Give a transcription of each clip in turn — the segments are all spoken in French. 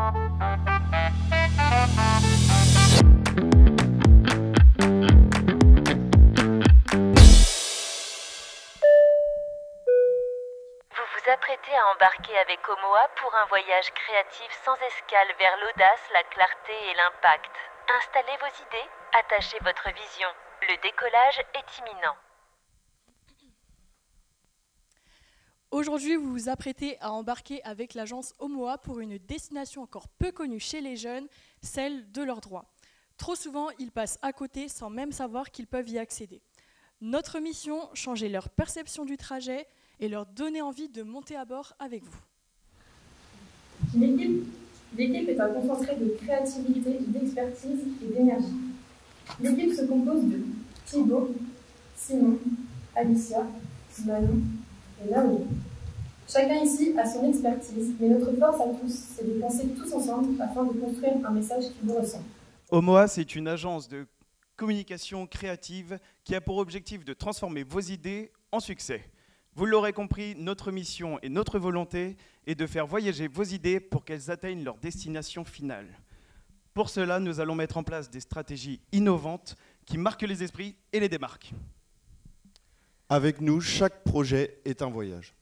Vous vous apprêtez à embarquer avec Omoa pour un voyage créatif sans escale vers l'audace, la clarté et l'impact. Installez vos idées, attachez votre vision. Le décollage est imminent. Aujourd'hui, vous vous apprêtez à embarquer avec l'agence Omoa pour une destination encore peu connue chez les jeunes, celle de leurs droits. Trop souvent, ils passent à côté sans même savoir qu'ils peuvent y accéder. Notre mission, changer leur perception du trajet et leur donner envie de monter à bord avec vous. L'équipe est un concentré de créativité, d'expertise et d'énergie. L'équipe se compose de Thibaut, Simon, Alicia, Manon et Naomi. Chacun ici a son expertise, mais notre force à tous, c'est de penser tous ensemble afin de construire un message qui vous ressemble. Omoa, c'est une agence de communication créative qui a pour objectif de transformer vos idées en succès. Vous l'aurez compris, notre mission et notre volonté est de faire voyager vos idées pour qu'elles atteignent leur destination finale. Pour cela, nous allons mettre en place des stratégies innovantes qui marquent les esprits et les démarquent. Avec nous, chaque projet est un voyage.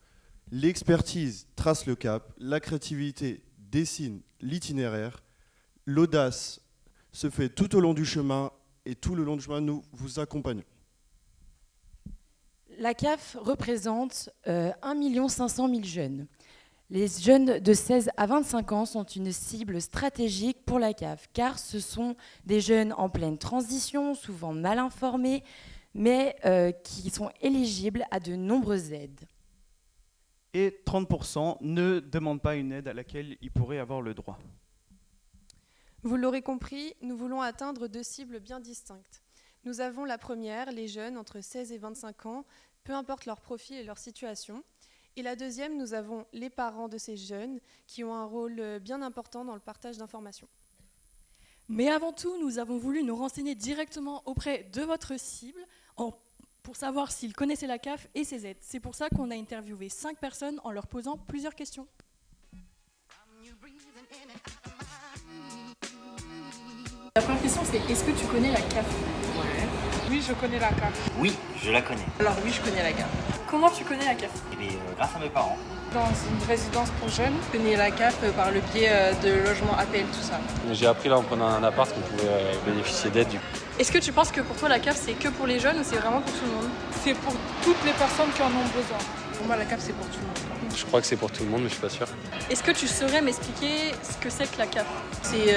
L'expertise trace le cap, la créativité dessine l'itinéraire, l'audace se fait tout au long du chemin et tout le long du chemin, nous vous accompagnons. La CAF représente 1 500 000 jeunes. Les jeunes de 16 à 25 ans sont une cible stratégique pour la CAF, car ce sont des jeunes en pleine transition, souvent mal informés, mais qui sont éligibles à de nombreuses aides. Et 30% ne demandent pas une aide à laquelle ils pourraient avoir le droit. Vous l'aurez compris, nous voulons atteindre deux cibles bien distinctes. Nous avons la première, les jeunes entre 16 et 25 ans, peu importe leur profil et leur situation. Et la deuxième, nous avons les parents de ces jeunes qui ont un rôle bien important dans le partage d'informations. Mais avant tout, nous avons voulu nous renseigner directement auprès de votre cible pour savoir s'ils connaissaient la CAF et ses aides. C'est pour ça qu'on a interviewé 5 personnes en leur posant plusieurs questions. La première question, c'est est-ce que tu connais la CAF? Ouais. Oui, je connais la CAF. Oui, je la connais. Alors oui, je connais la CAF. Comment tu connais la CAF? Eh bien, grâce à mes parents. Dans une résidence pour jeunes, je connais la CAF par le biais de logement APL, tout ça. J'ai appris là en prenant un appart qu'on pouvait bénéficier d'aide. Est-ce que tu penses que pour toi la CAF c'est que pour les jeunes ou c'est vraiment pour tout le monde? C'est pour toutes les personnes qui en ont besoin. Pour moi, la CAF c'est pour tout le monde. Je crois que c'est pour tout le monde, mais je suis pas sûr. Est-ce que tu saurais m'expliquer ce que c'est que la CAF? C'est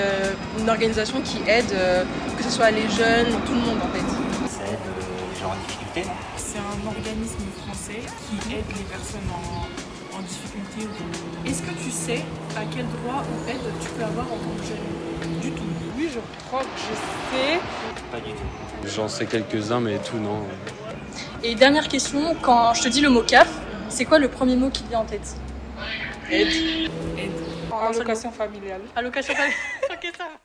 une organisation qui aide, que ce soit les jeunes, tout le monde en fait. Ça aide les gens en difficulté, non? C'est un organisme français qui aide les personnes en difficulté. Est-ce que tu sais à quel droit ou aide tu peux avoir en tant que jeune? Du tout. Oui, je crois que je sais. Pas du tout. J'en sais quelques-uns, mais tout non. Et dernière question, quand je te dis le mot CAF, c'est quoi le premier mot qui te vient en tête? Aide. Allocation familiale. Allocation familiale. Ok, ça va.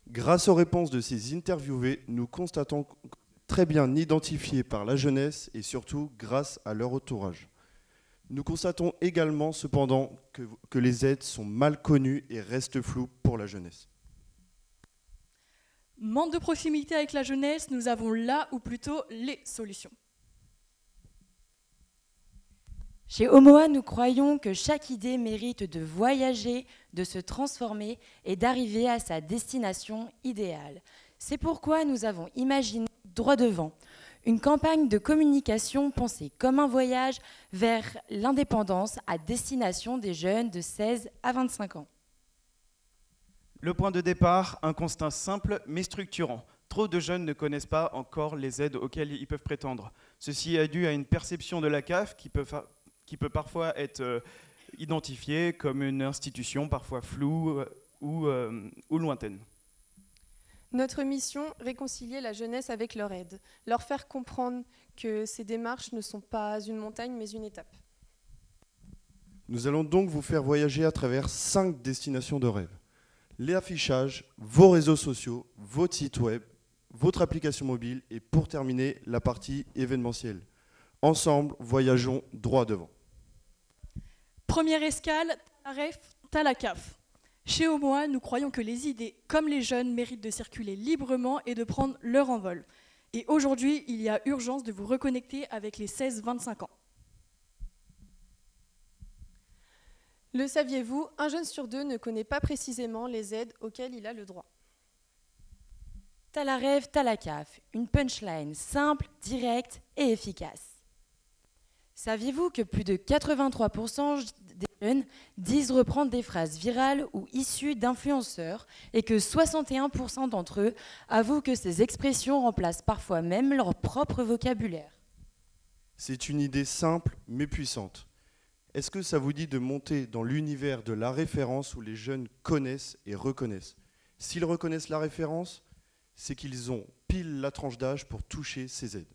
Grâce aux réponses de ces interviewés, nous constatons très bien identifiés par la jeunesse et surtout grâce à leur entourage. Nous constatons également cependant que les aides sont mal connues et restent floues pour la jeunesse. Manque de proximité avec la jeunesse, nous avons là ou plutôt les solutions. Chez Omoa, nous croyons que chaque idée mérite de voyager, de se transformer et d'arriver à sa destination idéale. C'est pourquoi nous avons imaginé Droit Devant, une campagne de communication pensée comme un voyage vers l'indépendance à destination des jeunes de 16 à 25 ans. Le point de départ, un constat simple mais structurant. Trop de jeunes ne connaissent pas encore les aides auxquelles ils peuvent prétendre. Ceci est dû à une perception de la CAF qui peut parfois être identifiée comme une institution parfois floue ou lointaine. Notre mission, réconcilier la jeunesse avec leur aide, leur faire comprendre que ces démarches ne sont pas une montagne mais une étape. Nous allons donc vous faire voyager à travers 5 destinations de rêve. Les affichages, vos réseaux sociaux, votre site web, votre application mobile et pour terminer, la partie événementielle. Ensemble, voyageons droit devant. Première escale, t'as la CAF. Chez Omoa, nous croyons que les idées, comme les jeunes, méritent de circuler librement et de prendre leur envol. Et aujourd'hui, il y a urgence de vous reconnecter avec les 16-25 ans. Le saviez-vous, un jeune sur deux ne connaît pas précisément les aides auxquelles il a le droit. T'as la rêve, t'as la CAF. Une punchline simple, directe et efficace. Saviez-vous que plus de 83% des jeunes disent reprendre des phrases virales ou issues d'influenceurs et que 61% d'entre eux avouent que ces expressions remplacent parfois même leur propre vocabulaire? C'est une idée simple mais puissante. Est-ce que ça vous dit de monter dans l'univers de la référence où les jeunes connaissent et reconnaissent? S'ils reconnaissent la référence, c'est qu'ils ont pile la tranche d'âge pour toucher ces aides.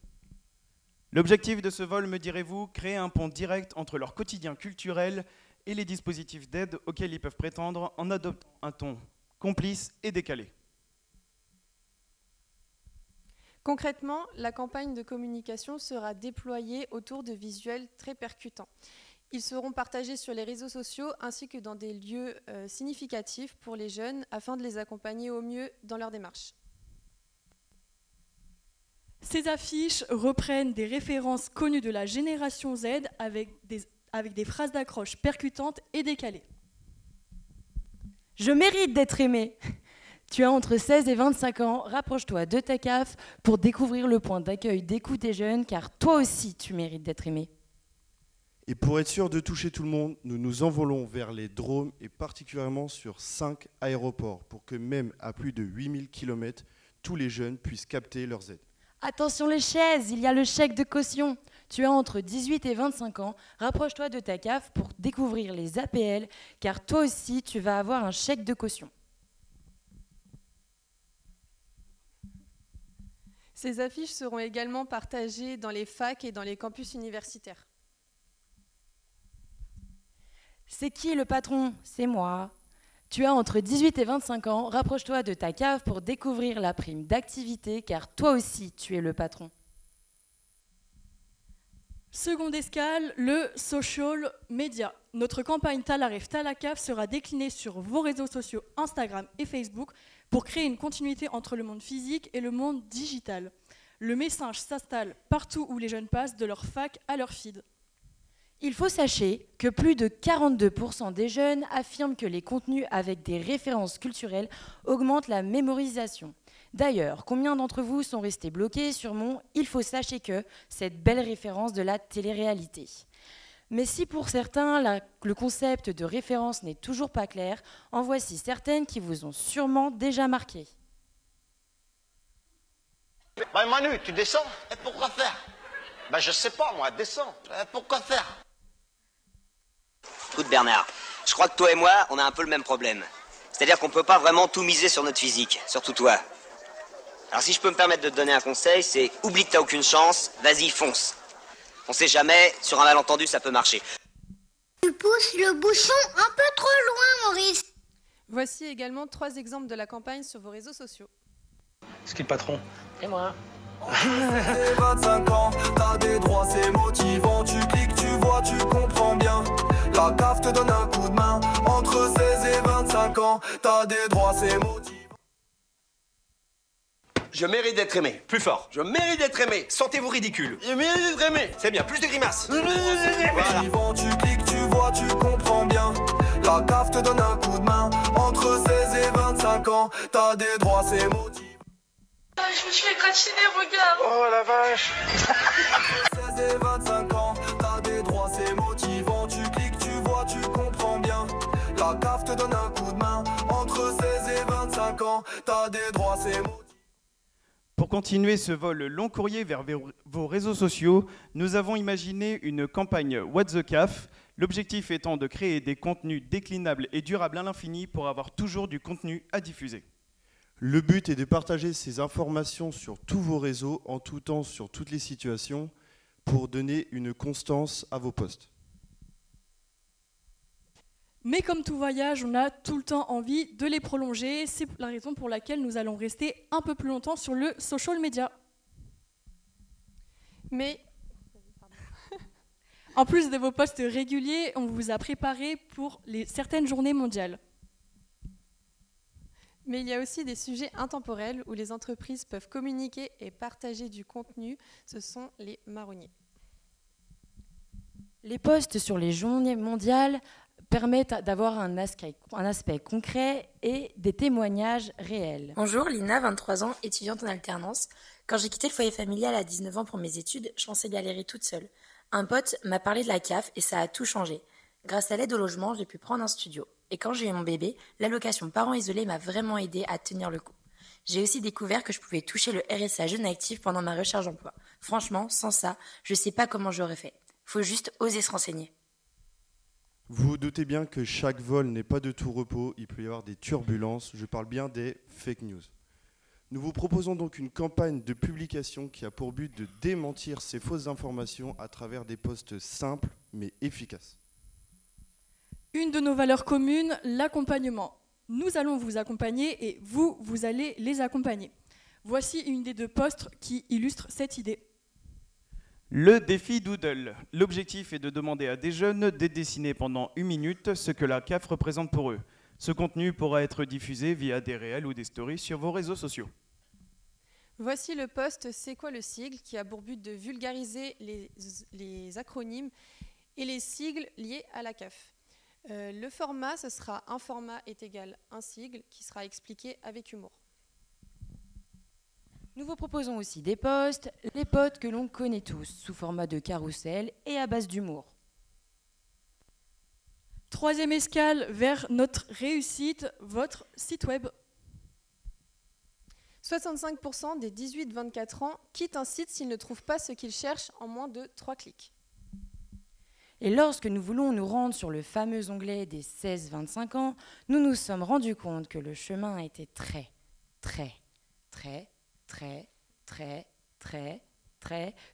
L'objectif de ce vol, me direz-vous, créer un pont direct entre leur quotidien culturel et les dispositifs d'aide auxquels ils peuvent prétendre en adoptant un ton complice et décalé. Concrètement, la campagne de communication sera déployée autour de visuels très percutants. Ils seront partagés sur les réseaux sociaux ainsi que dans des lieux significatifs pour les jeunes afin de les accompagner au mieux dans leur démarche. Ces affiches reprennent des références connues de la génération Z avec des phrases d'accroche percutantes et décalées. Je mérite d'être aimé. Tu as entre 16 et 25 ans, rapproche-toi de ta CAF pour découvrir le point d'accueil d'écoute des jeunes, car toi aussi tu mérites d'être aimé. Et pour être sûr de toucher tout le monde, nous nous envolons vers les Drômes et particulièrement sur 5 aéroports pour que même à plus de 8000 km, tous les jeunes puissent capter leurs aides. Attention les chaises, il y a le chèque de caution. Tu as entre 18 et 25 ans, rapproche-toi de ta CAF pour découvrir les APL, car toi aussi tu vas avoir un chèque de caution. Ces affiches seront également partagées dans les facs et dans les campus universitaires. C'est qui le patron? C'est moi. Tu as entre 18 et 25 ans, rapproche-toi de ta CAF pour découvrir la prime d'activité, car toi aussi tu es le patron. Seconde escale, le social media. Notre campagne Talaref Talacaf sera déclinée sur vos réseaux sociaux Instagram et Facebook pour créer une continuité entre le monde physique et le monde digital. Le message s'installe partout où les jeunes passent, de leur fac à leur feed. Il faut sachez que plus de 42% des jeunes affirment que les contenus avec des références culturelles augmentent la mémorisation. D'ailleurs, combien d'entre vous sont restés bloqués sur mon « il faut sachez que » cette belle référence de la télé-réalité? Mais si pour certains, le concept de référence n'est toujours pas clair, en voici certaines qui vous ont sûrement déjà marqué. Bah Manu, tu descends? Et pourquoi faire? Bah je sais pas moi, descends. Pourquoi faire? Écoute Bernard, je crois que toi et moi, on a un peu le même problème. C'est-à-dire qu'on peut pas vraiment tout miser sur notre physique, surtout toi. Alors si je peux me permettre de te donner un conseil, c'est oublie que t'as aucune chance, vas-y fonce. On sait jamais, sur un malentendu ça peut marcher. Tu pousses le bouchon un peu trop loin, Maurice. Voici également 3 exemples de la campagne sur vos réseaux sociaux. C'est qui le patron? C'est moi. 25 ans, t'as des droits, c'est motivant. Tu cliques, tu vois, tu comprends bien. La CAF te donne un coup de main. Entre 16 et 25 ans, t'as des droits, c'est motivant. Je mérite d'être aimé. Plus fort. Je mérite d'être aimé. Sentez-vous ridicule. Je mérite d'être aimé. C'est bien, plus de grimaces. Voilà. Tu cliques, tu vois, tu comprends bien. La CAF te donne un coup de main. Entre 16 et 25 ans, t'as des droits, c'est motivant. Je me suis fait gratiner, regarde. Oh la vache. Entre 16 et 25 ans, t'as des droits, c'est motivant. Tu cliques, tu vois, tu comprends bien. La CAF te donne un coup de main. Entre 16 et 25 ans, t'as des droits, c'est motivant. Pour continuer ce vol long courrier vers vos réseaux sociaux, nous avons imaginé une campagne What the CAF, l'objectif étant de créer des contenus déclinables et durables à l'infini pour avoir toujours du contenu à diffuser. Le but est de partager ces informations sur tous vos réseaux, en tout temps, sur toutes les situations, pour donner une constance à vos posts. Mais comme tout voyage, on a tout le temps envie de les prolonger. C'est la raison pour laquelle nous allons rester un peu plus longtemps sur le social media. Mais en plus de vos posts réguliers, on vous a préparé pour certaines journées mondiales. Mais il y a aussi des sujets intemporels où les entreprises peuvent communiquer et partager du contenu. Ce sont les marronniers. Les posts sur les journées mondiales permettent d'avoir un aspect concret et des témoignages réels. Bonjour, Lina, 23 ans, étudiante en alternance. Quand j'ai quitté le foyer familial à 19 ans pour mes études, je pensais galérer toute seule. Un pote m'a parlé de la CAF et ça a tout changé. Grâce à l'aide au logement, j'ai pu prendre un studio. Et quand j'ai eu mon bébé, l'allocation parents isolés m'a vraiment aidée à tenir le coup. J'ai aussi découvert que je pouvais toucher le RSA jeune actif pendant ma recherche d'emploi. Franchement, sans ça, je sais pas comment j'aurais fait. Faut juste oser se renseigner. Vous vous doutez bien que chaque vol n'est pas de tout repos, il peut y avoir des turbulences, je parle bien des fake news. Nous vous proposons donc une campagne de publication qui a pour but de démentir ces fausses informations à travers des posts simples mais efficaces. Une de nos valeurs communes, l'accompagnement. Nous allons vous accompagner et vous allez les accompagner. Voici une idée de post qui illustre cette idée. Le défi Doodle. L'objectif est de demander à des jeunes de dessiner pendant 1 minute ce que la CAF représente pour eux. Ce contenu pourra être diffusé via des réels ou des stories sur vos réseaux sociaux. Voici le post C'est quoi le sigle qui a pour but de vulgariser les acronymes et les sigles liés à la CAF. Le format, ce sera un format est égal un sigle qui sera expliqué avec humour. Nous vous proposons aussi des posts, les posts que l'on connaît tous, sous format de carrousel et à base d'humour. Troisième escale vers notre réussite, votre site web. 65% des 18-24 ans quittent un site s'ils ne trouvent pas ce qu'ils cherchent en moins de 3 clics. Et lorsque nous voulons nous rendre sur le fameux onglet des 16-25 ans, nous nous sommes rendus compte que le chemin était très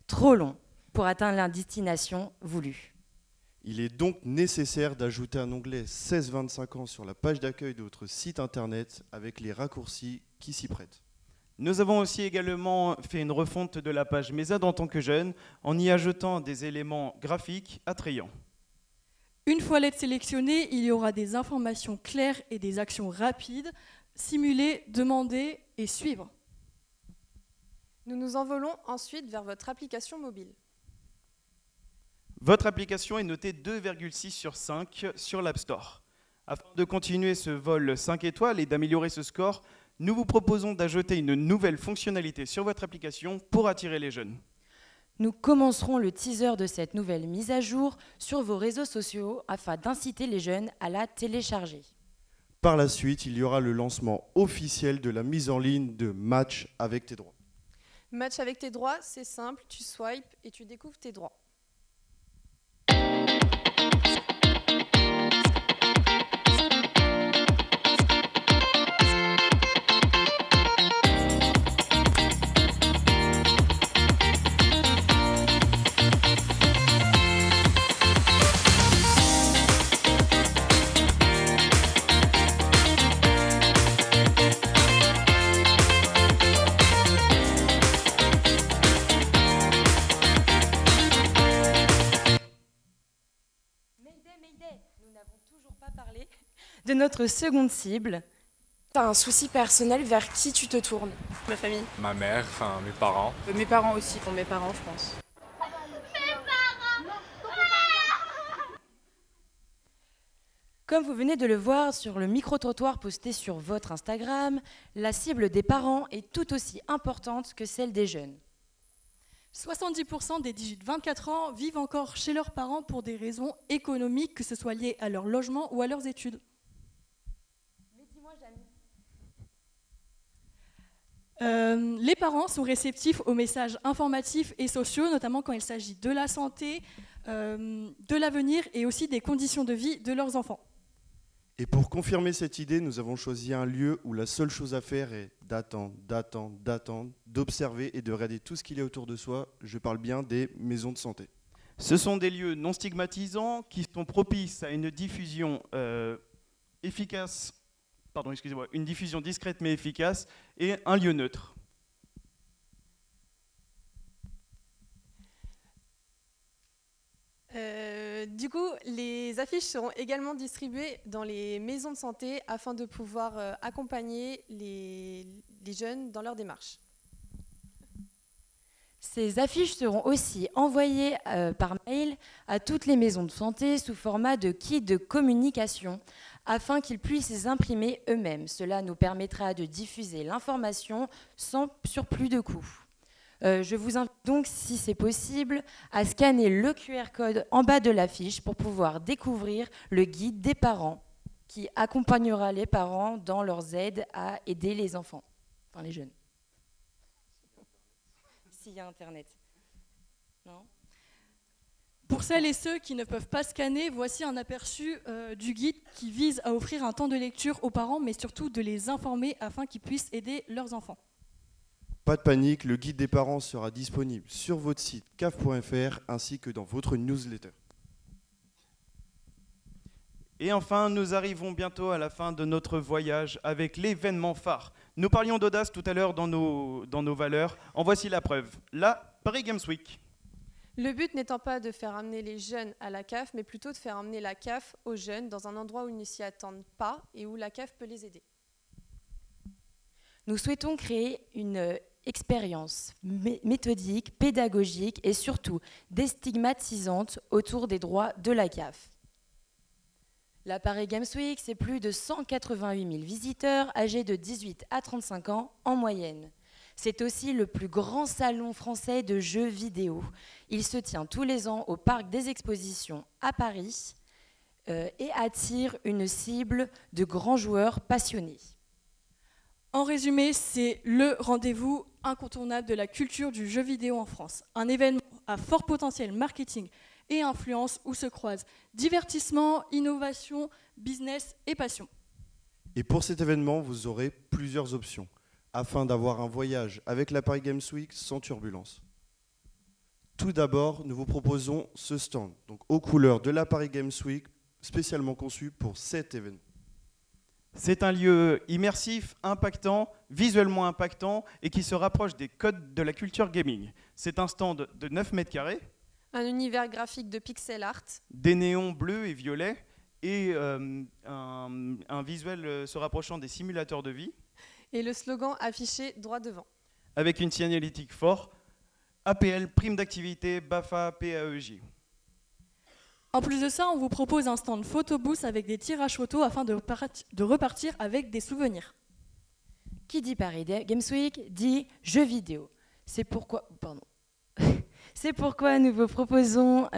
trop long pour atteindre la destination voulue. Il est donc nécessaire d'ajouter un onglet 16-25 ans sur la page d'accueil de votre site internet avec les raccourcis qui s'y prêtent. Nous avons aussi également fait une refonte de la page MESAD en tant que jeune en y ajoutant des éléments graphiques attrayants. Une fois l'aide sélectionnée, il y aura des informations claires et des actions rapides, simuler, demander et suivre. Nous nous envolons ensuite vers votre application mobile. Votre application est notée 2,6 sur 5 sur l'App Store. Afin de continuer ce vol 5 étoiles et d'améliorer ce score, nous vous proposons d'ajouter une nouvelle fonctionnalité sur votre application pour attirer les jeunes. Nous commencerons le teaser de cette nouvelle mise à jour sur vos réseaux sociaux afin d'inciter les jeunes à la télécharger. Par la suite, il y aura le lancement officiel de la mise en ligne de Match avec tes droits. Match avec tes droits, c'est simple, tu swipes et tu découvres tes droits. De notre seconde cible. T'as un souci personnel, vers qui tu te tournes? Ma famille. Ma mère, enfin mes parents. Mes parents aussi, pour mes parents je pense. Comme vous venez de le voir sur le micro-trottoir posté sur votre Instagram, la cible des parents est tout aussi importante que celle des jeunes. 70% des 18-24 ans vivent encore chez leurs parents pour des raisons économiques, que ce soit lié à leur logement ou à leurs études. Mais dis-moi, Jamie. Les parents sont réceptifs aux messages informatifs et sociaux, notamment quand il s'agit de la santé, de l'avenir et aussi des conditions de vie de leurs enfants. Et pour confirmer cette idée, nous avons choisi un lieu où la seule chose à faire est d'attendre, d'observer et de regarder tout ce qu'il y a autour de soi. Je parle bien des maisons de santé. Ce sont des lieux non stigmatisants qui sont propices à une diffusion efficace, une diffusion discrète mais efficace et un lieu neutre. Du Du coup, les affiches seront également distribuées dans les maisons de santé afin de pouvoir accompagner les jeunes dans leur démarche. Ces affiches seront aussi envoyées par mail à toutes les maisons de santé sous format de kit de communication afin qu'ils puissent les imprimer eux-mêmes. Cela nous permettra de diffuser l'information sans surplus de coûts. Je vous invite donc, si c'est possible, à scanner le QR code en bas de l'affiche pour pouvoir découvrir le guide des parents qui accompagnera les parents dans leurs aides à aider les enfants, enfin les jeunes. S'il y a Internet. Non ? Pour celles et ceux qui ne peuvent pas scanner, voici un aperçu du guide qui vise à offrir un temps de lecture aux parents, mais surtout de les informer afin qu'ils puissent aider leurs enfants. Pas de panique, le guide des parents sera disponible sur votre site caf.fr ainsi que dans votre newsletter. Et enfin, nous arrivons bientôt à la fin de notre voyage avec l'événement phare. Nous parlions d'audace tout à l'heure dans nos valeurs. En voici la preuve. La Paris Games Week. Le but n'étant pas de faire amener les jeunes à la CAF, mais plutôt de faire amener la CAF aux jeunes dans un endroit où ils ne s'y attendent pas et où la CAF peut les aider. Nous souhaitons créer une expérience méthodique, pédagogique et surtout déstigmatisante autour des droits de la CAF. La Paris Games Week, c'est plus de 188 000 visiteurs âgés de 18 à 35 ans en moyenne. C'est aussi le plus grand salon français de jeux vidéo. Il se tient tous les ans au Parc des Expositions à Paris et attire une cible de grands joueurs passionnés. En résumé, c'est le rendez-vous incontournable de la culture du jeu vidéo en France. Un événement à fort potentiel marketing et influence où se croisent divertissement, innovation, business et passion. Et pour cet événement, vous aurez plusieurs options afin d'avoir un voyage avec la Paris Games Week sans turbulence. Tout d'abord, nous vous proposons ce stand, donc aux couleurs de la Paris Games Week, spécialement conçu pour cet événement. C'est un lieu immersif, impactant, visuellement impactant et qui se rapproche des codes de la culture gaming. C'est un stand de 9 mètres carrés. Un univers graphique de pixel art. Des néons bleus et violets et un visuel se rapprochant des simulateurs de vie. Et le slogan affiché droit devant. Avec une signalétique fort, APL, prime d'activité, BAFA, PAEJ. En plus de ça, on vous propose un stand photobooth avec des tirages photos afin de repartir avec des souvenirs. Qui dit Paris Games Week dit jeux vidéo. C'est pourquoi nous vous proposons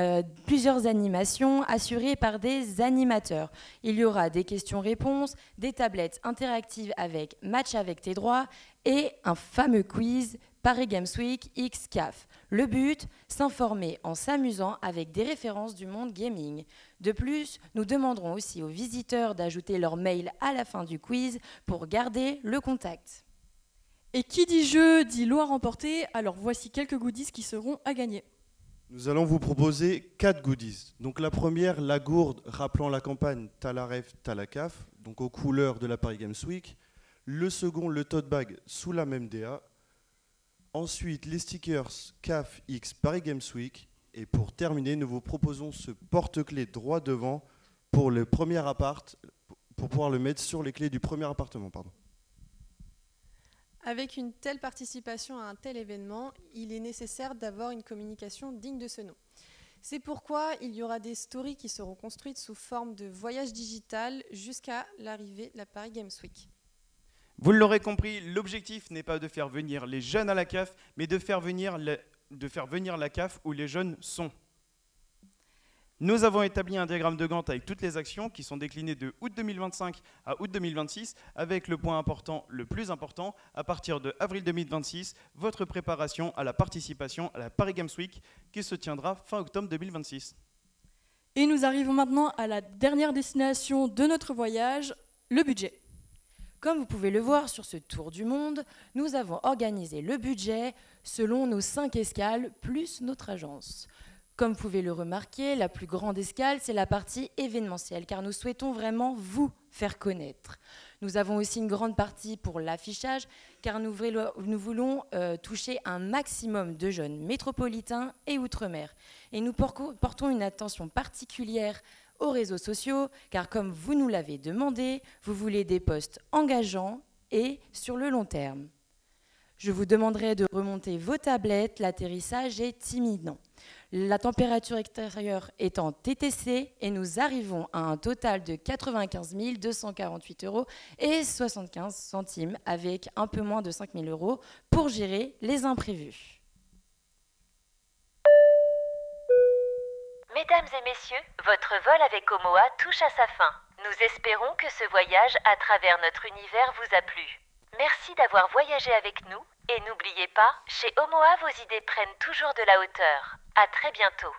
plusieurs animations assurées par des animateurs. Il y aura des questions-réponses, des tablettes interactives avec Match avec tes droits et un fameux quiz Paris Games Week X CAF. Le but, s'informer en s'amusant avec des références du monde gaming. De plus, nous demanderons aussi aux visiteurs d'ajouter leur mail à la fin du quiz pour garder le contact. Et qui dit jeu dit lot à remporter, alors voici quelques goodies qui seront à gagner. Nous allons vous proposer 4 goodies. Donc la première, la gourde rappelant la campagne T'as la ref, t'as la CAF, donc aux couleurs de la Paris Games Week. Le second, le tote bag sous la même DA. Ensuite, les stickers CAF X Paris Games Week. Et pour terminer, nous vous proposons ce porte-clés droit devant pour le premier appart, pour pouvoir le mettre sur les clés du premier appartement. Avec une telle participation à un tel événement, il est nécessaire d'avoir une communication digne de ce nom. C'est pourquoi il y aura des stories qui seront construites sous forme de voyage digital jusqu'à l'arrivée de la Paris Games Week. Vous l'aurez compris, l'objectif n'est pas de faire venir les jeunes à la CAF, mais de faire venir la CAF où les jeunes sont. Nous avons établi un diagramme de Gantt avec toutes les actions qui sont déclinées de août 2025 à août 2026, avec le point important, le plus important, à partir de avril 2026, votre préparation à la participation à la Paris Games Week qui se tiendra fin octobre 2026. Et nous arrivons maintenant à la dernière destination de notre voyage, le budget. Comme vous pouvez le voir sur ce tour du monde, nous avons organisé le budget selon nos 5 escales plus notre agence. Comme vous pouvez le remarquer, la plus grande escale, c'est la partie événementielle, car nous souhaitons vraiment vous faire connaître. Nous avons aussi une grande partie pour l'affichage, car nous voulons toucher un maximum de jeunes métropolitains et outre-mer. Et nous portons une attention particulière aux réseaux sociaux, car comme vous nous l'avez demandé, vous voulez des posts engageants et sur le long terme. Je vous demanderai de remonter vos tablettes, l'atterrissage est imminent. La température extérieure est en TTC et nous arrivons à un total de 95 248 € et 75 centimes avec un peu moins de 5 000 € pour gérer les imprévus. Mesdames et messieurs, votre vol avec Omoa touche à sa fin. Nous espérons que ce voyage à travers notre univers vous a plu. Merci d'avoir voyagé avec nous et n'oubliez pas, chez Omoa, vos idées prennent toujours de la hauteur. À très bientôt.